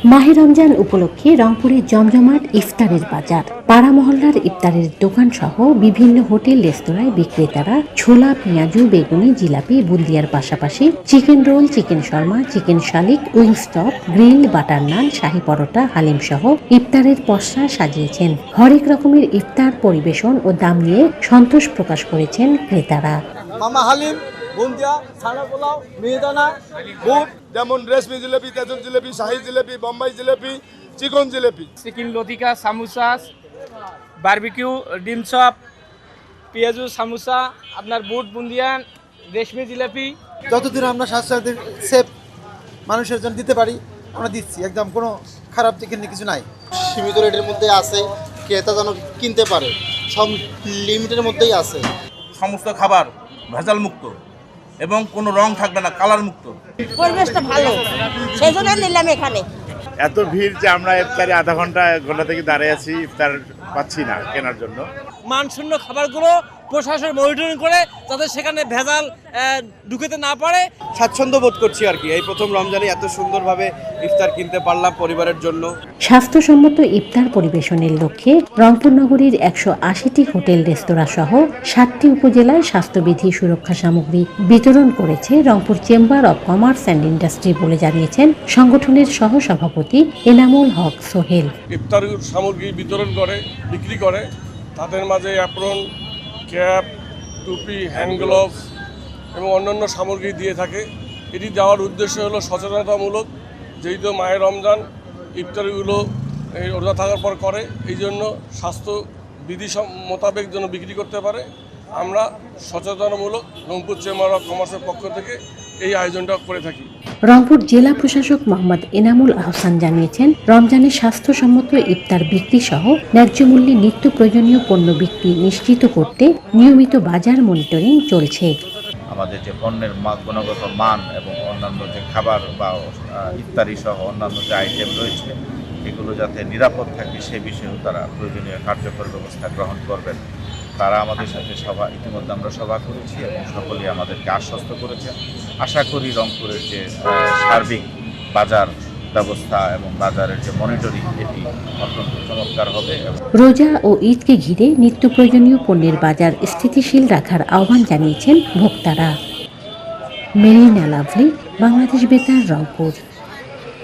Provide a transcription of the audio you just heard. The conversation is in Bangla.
মাহে রমজান উপলক্ষে রংপুরে জমজমাট ইফতারের বাজার। পাড়া মহল্লার ইফতারের দোকান সহ বিভিন্ন হোটেল রেস্তোরাঁয় বিক্রেতারা ছোলা, পেঁয়াজু, বেগুনি, জিলাপি, বুন্দিয়ার পাশাপাশি chicken roll, chicken Sharma, chicken শালিক, উইংস্টপ, গ্রিল, বাটার নান, শাহী পরোটা, হালিম সহ ইফতারের পসরা সাজিয়েছেন। হরেক রকমের ইফতার পরিবেশন ও দাম নিয়ে সন্তোষ প্রকাশ করেছেন ক্রেতারা। মামা হালিম, বুন্দিয়া, ছানা পোলাও, মিহিদানা, বুট, যেমন রেশমি জিলেপি, তেঁতুল জিলেপি, শাহী জিলেপি, বোম্বাই জিলেপি, চিকন জিলেপি, চিকেন লতিকা, সামোসা, বারবিকিউ, ডিম চপ, পেঁয়াজু, সামোসা, আপনার বুট, বুন্দিয়া, রেশমি জিলেপি। যতদূর আমরা স্বাস্থ্য সেফ মানুষের জন্য দিতে পারি আমরা দিচ্ছি, একদম কোনো খারাপ দিকে কিছু নাই। সীমিত রেটের মধ্যে আছে, ক্রেতা যেন কিনতে পারে, সব লিমিটের মধ্যেই আছে। সমস্ত খাবার ভেজাল মুক্ত এবং কোনো রং থাকবে না, কালার মুক্ত। পরিবেশটা ভালো, সেই জন্য নিলাম এখানে। এত ভিড় যে আমরা ইফতারে আধা ঘন্টা থেকে দাঁড়িয়ে আছি, ইফতার পাচ্ছি না কেনার জন্য। মানশূন্য খাবারগুলো প্রশাসন মনিটরিং করে যাতে সেখানে ভেজাল ঢুকেতে না পারে। স্বাচ্ছন্দ্য বোধ করছি আর কি, এই প্রথম রমজানে এত সুন্দরভাবে ইফতার কিনতে পারলাম পরিবারের জন্য। স্বাস্থ্যসম্মত ইফতার পরিবেশনের লক্ষ্যে রংপুর নগরীর ১৮০টি হোটেল রেস্তোরাঁ সহ ৭টি উপজেলায় স্বাস্থ্যবিধি সুরক্ষা সামগ্রী বিতরণ করেছে Rangpur chamber of commerce and industry বলে জানিয়েছেন সংগঠনের সহসভাপতি এনামুল হক সোহেল। ইফতার সামগ্রী বিতরণ করে, বিক্রি করে, তাদের মাঝে অ্যাপ্রন, ক্যাপ, টুপি, হ্যান্ড গ্লোভস এবং অন্যান্য সামগ্রী দিয়ে থাকে। এটি দেওয়ার উদ্দেশ্য হলো সচেতনতামূলক, যেহেতু মায়ের রমজান ইফতারগুলো রোজা থাকার পর করে, এই জন্য স্বাস্থ্যবিধি মোতাবেক যেন বিক্রি করতে পারে। আমরা সচেতনমূলক রংপুর চেম্বার অফ কমার্সের পক্ষ থেকে এই আয়োজনটা করে থাকি। রংপুর জেলা প্রশাসক মোহাম্মদ এনামুল আহসান জানিয়েছেন, রমজানে স্বাস্থ্যসম্মত ইফতার বিক্রি সহ ন্যায্য মূল্যে নিত্য প্রয়োজনীয় পণ্য বিক্রি নিশ্চিত করতে নিয়মিত বাজার মনিটরিং চলছে। আমাদের যে পণ্যের গুণগত মান এবং অন্যান্য যে খাবার বা ইফতারি সহ অন্যান্য যে আইটেম রয়েছে এগুলো যাতে নিরাপদ থাকে সে বিষয়েও তারা প্রয়োজনীয় কার্যকর ব্যবস্থা গ্রহণ করবেন। তারা আমাদের সাথে ইতিমধ্যে আমরা সভা করেছি এবং সকলেই আমাদেরকে আশ্বস্ত করেছেন। আশা করি রংপুরের যে সার্বিক বাজার ব্যবস্থা এবং বাজারের যে মনিটরিং এটি অত্যন্ত চমৎকার হবে। রোজা ও ঈদকে ঘিরে নিত্য প্রয়োজনীয় পণ্যের বাজার স্থিতিশীল রাখার আহ্বান জানিয়েছেন ভোক্তারা। মেরিনা লাভলি, বাংলাদেশ বেতার, রংপুর।